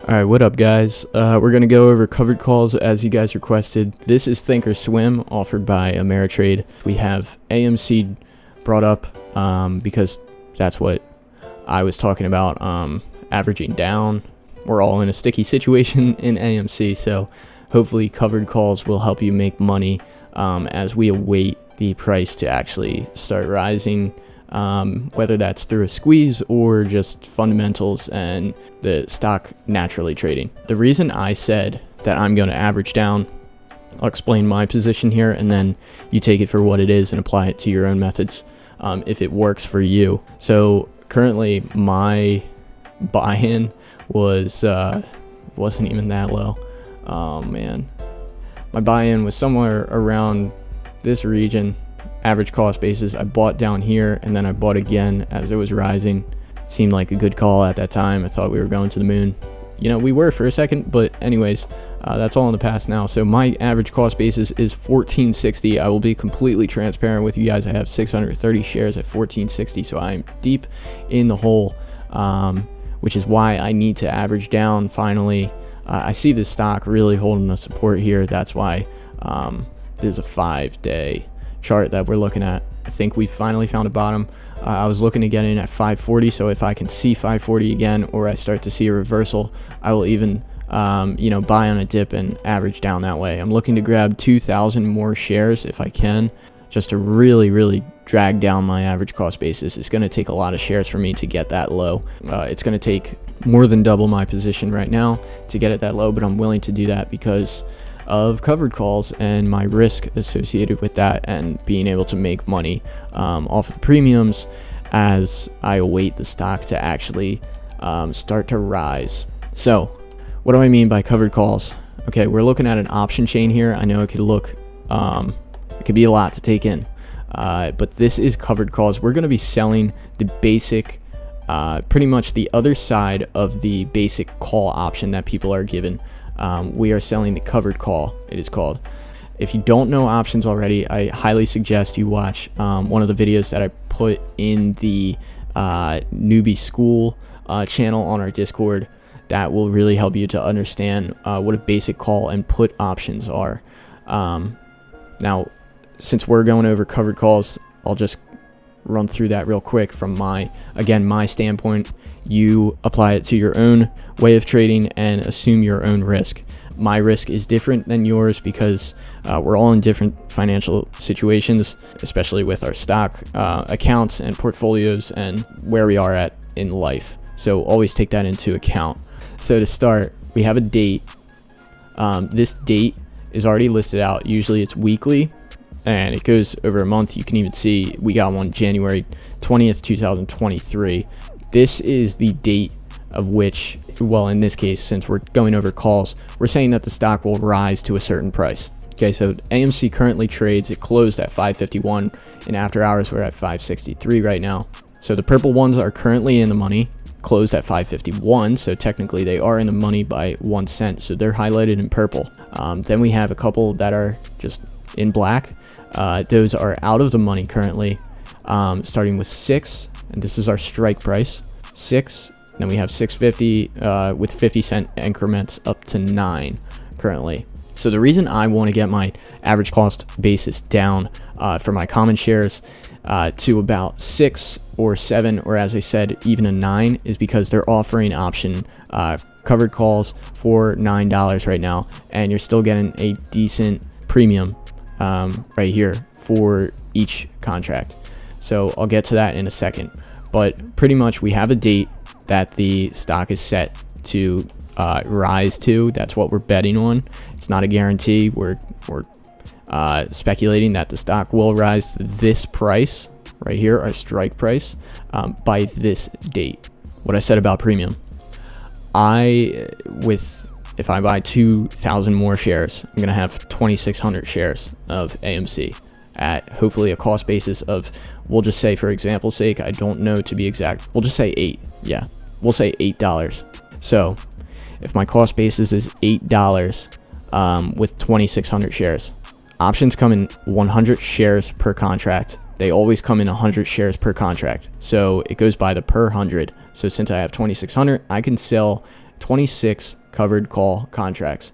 Alright, what up guys? We're going to go over covered calls as you guys requested. This is Think or Swim, offered by Ameritrade. We have AMC brought up because that's what I was talking about, averaging down. We're all in a sticky situation in AMC, so hopefully covered calls will help you make money as we await the price to actually start rising. Whether that's through a squeeze or just fundamentals and the stock naturally trading. The reason I said that I'm going to average down, I'll explain my position here, and then you take it for what it is and apply it to your own methods if it works for you. So currently my buy-in wasn't even that low. Oh man, my buy-in was somewhere around this region. Average cost basis. I bought down here and then I bought again as it was rising. It seemed like a good call at that time. I thought we were going to the moon. You know, we were for a second, but anyways, that's all in the past now. So my average cost basis is $14.60. I will be completely transparent with you guys. I have 630 shares at $14.60, so I'm deep in the hole, which is why I need to average down finally. I see this stock really holding the support here. That's why there's a 5-day chart that we're looking at. I think we finally found a bottom. I was looking to get in at 540, so if I can see 540 again or I start to see a reversal, I will even buy on a dip and average down that way. I'm looking to grab 2,000 more shares if I can, just to really drag down my average cost basis. It's going to take a lot of shares for me to get that low. It's going to take more than double my position right now to get it that low, but I'm willing to do that because of covered calls and my risk associated with that, and being able to make money off of the premiums as I await the stock to actually start to rise. So what do I mean by covered calls? Okay, we're looking at an option chain here. I know it could look it could be a lot to take in, but this is covered calls. We're going to be selling the basic, pretty much the other side of the basic call option that people are given. We are selling the covered call, it is called. If you don't know options already, I highly suggest you watch one of the videos that I put in the newbie school channel on our Discord. That will really help you to understand what a basic call and put options are. Now, since we're going over covered calls, I'll just run through that real quick from my standpoint. You apply it to your own way of trading and assume your own risk. My risk is different than yours because we're all in different financial situations, especially with our stock accounts and portfolios and where we are at in life. So always take that into account. So to start, we have a date. This date is already listed out. Usually it's weekly and it goes over a month. You can even see we got one January 20th, 2023. This is the date of which, well, in this case, since we're going over calls, we're saying that the stock will rise to a certain price. Okay, so AMC currently trades, it closed at 551, and after hours we're at 563 right now. So the purple ones are currently in the money, closed at 551, so technically they are in the money by 1 cent, so they're highlighted in purple. Then we have a couple that are just in black. Those are out of the money currently, starting with 6, and this is our strike price, 6. Then we have 650 with 50-cent increments up to 9 currently. So the reason I want to get my average cost basis down for my common shares to about 6 or 7, or as I said, even a 9, is because they're offering option covered calls for $9 right now, and you're still getting a decent premium right here for each contract. So I'll get to that in a second, but pretty much we have a date that the stock is set to rise to. That's what we're betting on. It's not a guarantee. We're speculating that the stock will rise to this price right here, our strike price, by this date. What I said about premium, if I buy 2,000 more shares, I'm gonna have 2,600 shares of AMC at hopefully a cost basis of, we'll just say for example's sake, I don't know to be exact, we'll just say 8. Yeah, we'll say $8. So if my cost basis is $8 with 2,600 shares, options come in 100 shares per contract. They always come in 100 shares per contract, so it goes by the per 100. So since I have 2,600, I can sell 26 covered call contracts.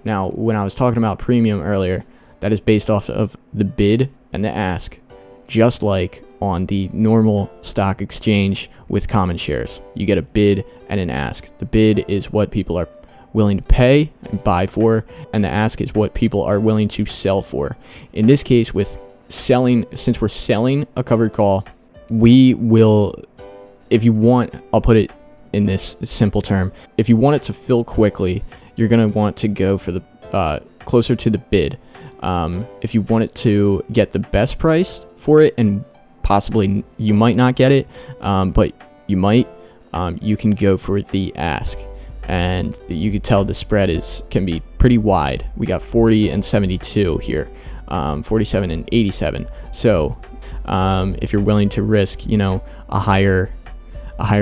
Now, when I was talking about premium earlier, that is based off of the bid and the ask, just like on the normal stock exchange with common shares. You get a bid and an ask. The bid is what people are willing to pay and buy for, and the ask is what people are willing to sell for. In this case, with selling, since we're selling a covered call, we will, if you want, I'll put it in this simple term, if you want it to fill quickly, you're going to want to go for the closer to the bid. If you want it to get the best price for it, and possibly you might not get it, but you might, you can go for the ask. And you could tell the spread can be pretty wide. We got 40 and 72 here, 47 and 87. So if you're willing to risk, a higher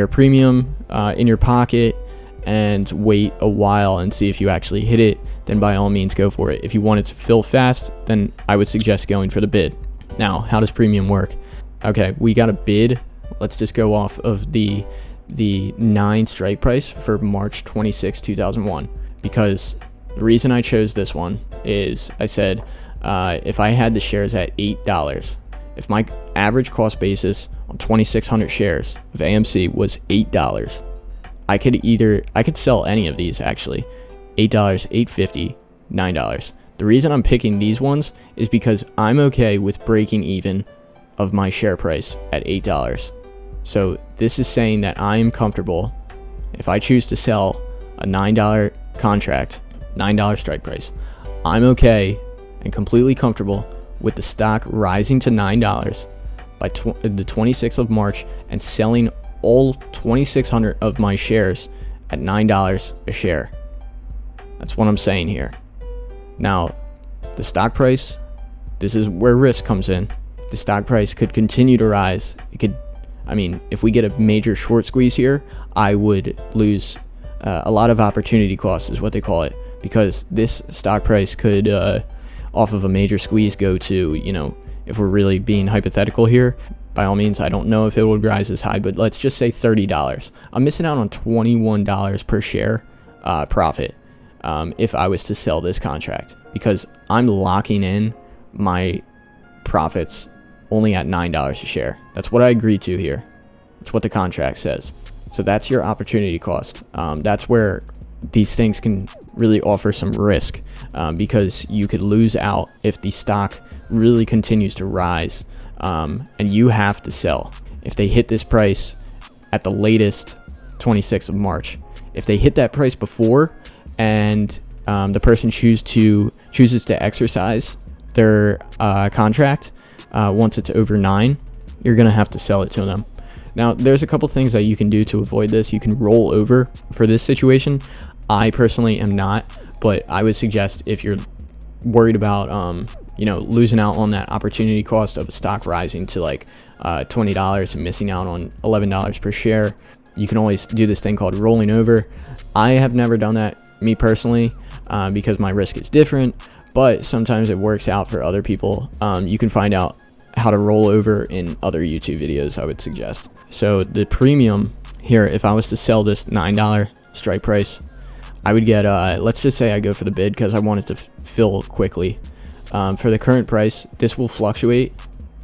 premium in your pocket and wait a while and see if you actually hit it, then by all means go for it. If you want it to fill fast, then I would suggest going for the bid. Now, how does premium work? Okay, we got a bid. Let's just go off of the 9 strike price for March 26, 2001, because the reason I chose this one is I said if I had the shares at $8, if my average cost basis on 2,600 shares of AMC was $8, I could sell any of these actually. $8, $8.50, $9. The reason I'm picking these ones is because I'm okay with breaking even of my share price at $8. So this is saying that I am comfortable if I choose to sell a $9 contract, $9 strike price. I'm okay and completely comfortable with the stock rising to $9 by the 26th of March and selling all 2,600 of my shares at $9 a share. That's what I'm saying here. Now, the stock price, this is where risk comes in. The stock price could continue to rise. If we get a major short squeeze here, I would lose a lot of opportunity costs is what they call it, because this stock price could, off of a major squeeze, go to, if we're really being hypothetical here, by all means, I don't know if it would rise as high, but let's just say $30. I'm missing out on $21 per share profit if I was to sell this contract, because I'm locking in my profits only at $9 a share. That's what I agreed to here. That's what the contract says. So that's your opportunity cost. That's where these things can really offer some risk, because you could lose out if the stock really continues to rise, and you have to sell. If they hit this price at the latest 26th of March, if they hit that price before and the person chooses to exercise their contract once it's over 9, you're gonna have to sell it to them. Now, there's a couple things that you can do to avoid this. You can roll over for this situation. I personally am not, but I would suggest if you're worried about losing out on that opportunity cost of a stock rising to like $20 and missing out on $11 per share, you can always do this thing called rolling over. I have never done that, me personally, because my risk is different, but sometimes it works out for other people. You can find out how to roll over in other YouTube videos, I would suggest. So the premium here, if I was to sell this $9 strike price, I would get, let's just say I go for the bid because I want it to fill quickly. For the current price, this will fluctuate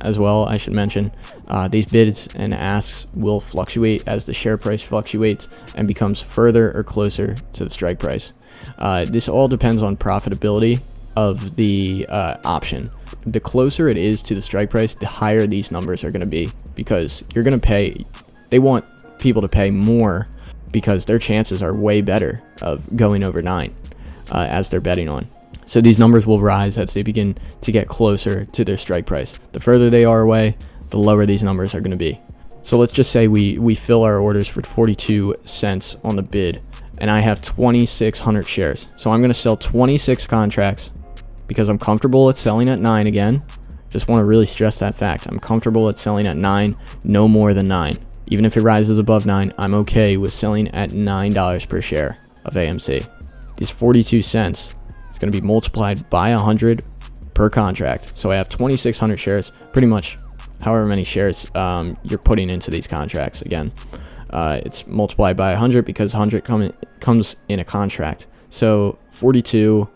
as well, I should mention. These bids and asks will fluctuate as the share price fluctuates and becomes further or closer to the strike price. This all depends on profitability of the option. The closer it is to the strike price, the higher these numbers are going to be, because you're going to pay, they want people to pay more because their chances are way better of going over 9 as they're betting on. So these numbers will rise as they begin to get closer to their strike price. The further they are away, the lower these numbers are going to be. So let's just say we fill our orders for 42 cents on the bid, and I have 2,600 shares. So I'm going to sell 26 contracts because I'm comfortable at selling at 9 again. Just want to really stress that fact. I'm comfortable at selling at 9, no more than 9. Even if it rises above 9, I'm okay with selling at $9 per share of AMC. These 42 cents is going to be multiplied by 100 per contract. So I have 2,600 shares, pretty much however many shares you're putting into these contracts again. It's multiplied by 100 because 100 comes in a contract. So 42,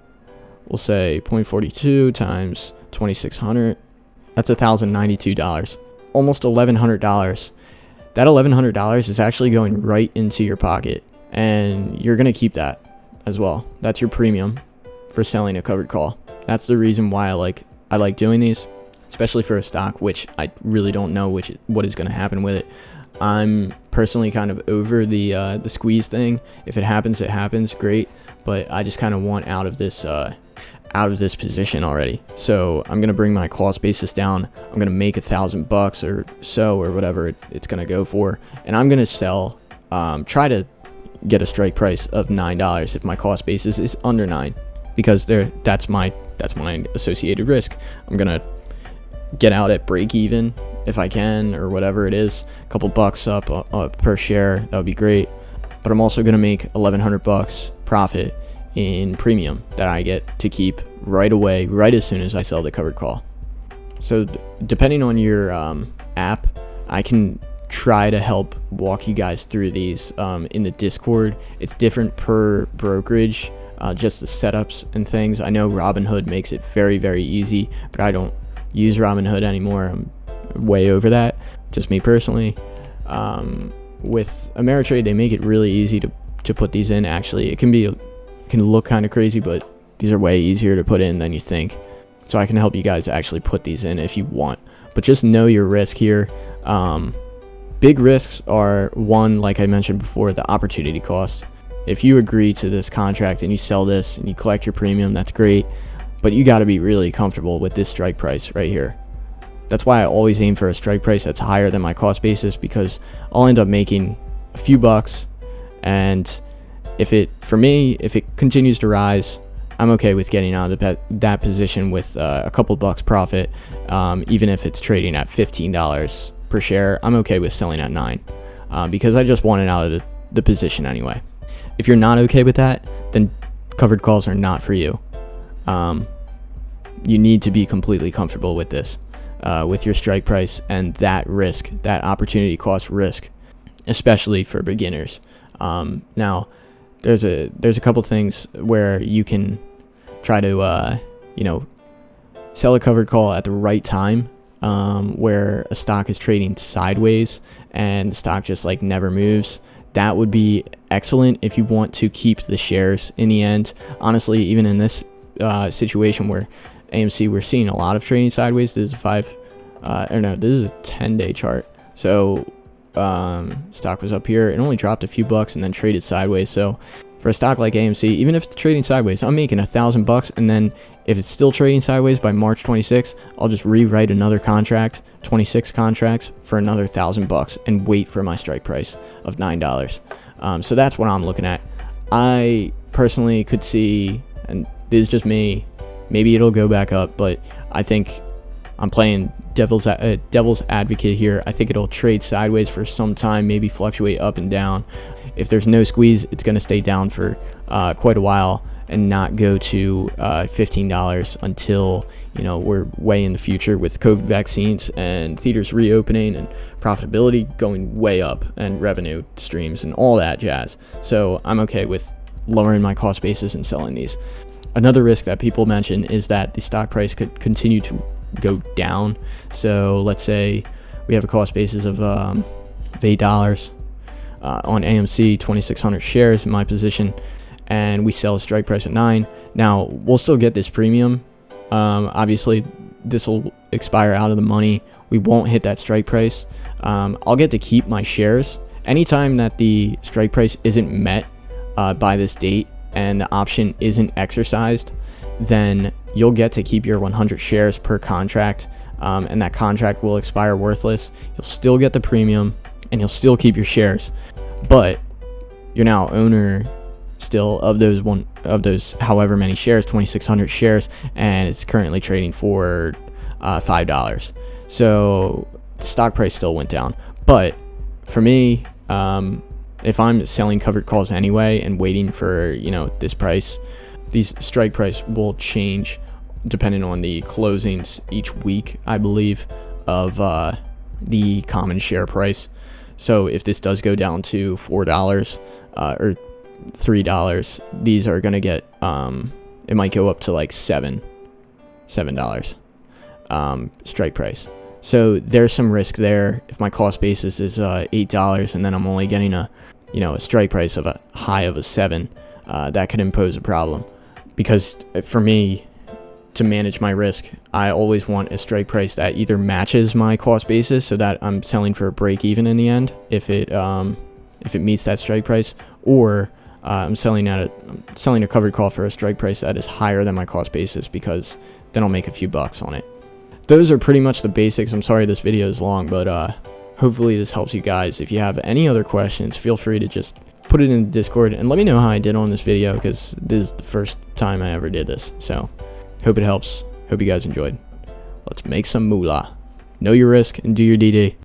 we'll say 0.42 times 2,600. That's $1,092, almost $1,100. That $1,100 is actually going right into your pocket, and you're gonna keep that as well. That's your premium for selling a covered call. That's the reason why I like doing these, especially for a stock which I really don't know what is gonna happen with it. I'm personally kind of over the squeeze thing. If it happens, it happens, great. But I just kind of want out of this position already. So I'm gonna bring my cost basis down. I'm gonna make $1,000 or so, or whatever it's gonna go for, and I'm gonna sell. Try to get a strike price of $9 if my cost basis is under 9, because that's my associated risk. I'm gonna get out at break even if I can, or whatever it is, a couple bucks up per share. That would be great. But I'm also gonna make $1,100 profit in premium that I get to keep right away, right as soon as I sell the covered call. So depending on your app, I can try to help walk you guys through these in the Discord. It's different per brokerage, just the setups and things. I know Robinhood makes it very, very easy, but I don't use Robinhood anymore. I'm way over that, just me personally. With Ameritrade, they make it really easy to put these in. Actually, it can look kind of crazy, but these are way easier to put in than you think. So I can help you guys actually put these in if you want, but just know your risk here. Big risks are, one, like I mentioned before, the opportunity cost. If you agree to this contract and you sell this and you collect your premium, that's great, but you got to be really comfortable with this strike price right here. That's why I always aim for a strike price that's higher than my cost basis, because I'll end up making a few bucks, and if it continues to rise, I'm okay with getting out of that position with a couple bucks profit. Even if it's trading at $15 per share, I'm okay with selling at 9, because I just want it out of the position anyway. If you're not okay with that, then covered calls are not for you. You need to be completely comfortable with this, with your strike price and that risk, that opportunity cost risk, especially for beginners. Now, there's a couple things where you can try to sell a covered call at the right time, where a stock is trading sideways and the stock just like never moves. That would be excellent if you want to keep the shares in the end. Honestly, even in this situation where AMC, we're seeing a lot of trading sideways. This is this is a 10-day chart. So stock was up here, it only dropped a few bucks and then traded sideways. So for a stock like AMC, even if it's trading sideways, I'm making $1,000, and then if it's still trading sideways by March 26th, I'll just rewrite another contract, 26 contracts for another $1,000, and wait for my strike price of $9. So that's what I'm looking at. I personally could see, and this is just me, maybe it'll go back up, but I think I'm playing devil's advocate here. I think it'll trade sideways for some time, maybe fluctuate up and down. If there's no squeeze, it's going to stay down for quite a while and not go to $15 until we're way in the future with COVID vaccines and theaters reopening and profitability going way up and revenue streams and all that jazz. So I'm okay with lowering my cost basis and selling these. Another risk that people mention is that the stock price could continue to go down. So let's say we have a cost basis of $8 on AMC, 2,600 shares in my position, and we sell a strike price at 9. Now we'll still get this premium. Obviously this will expire out of the money. We won't hit that strike price. I'll get to keep my shares. Anytime that the strike price isn't met by this date and the option isn't exercised, then you'll get to keep your 100 shares per contract, and that contract will expire worthless. You'll still get the premium and you'll still keep your shares, but you're now owner still of those however many shares, 2,600 shares, and it's currently trading for $5. So the stock price still went down. But for me, if I'm selling covered calls anyway and waiting for this price, these strike price will change depending on the closings each week, I believe, of the common share price. So if this does go down to $4 or $3, these are gonna get it might go up to like $7 strike price. So there's some risk there. If my cost basis is $8 and then I'm only getting a strike price of a high of a 7, that could impose a problem. Because for me, to manage my risk, I always want a strike price that either matches my cost basis, so that I'm selling for a break even in the end if it meets that strike price, or I'm selling a covered call for a strike price that is higher than my cost basis, because then I'll make a few bucks on it. Those are pretty much the basics. I'm sorry this video is long, but hopefully this helps you guys. If you have any other questions, feel free to just put it in the Discord and let me know how I did on this video, because this is the first time I ever did this. So hope it helps. Hope you guys enjoyed. Let's make some moolah. Know your risk and do your DD.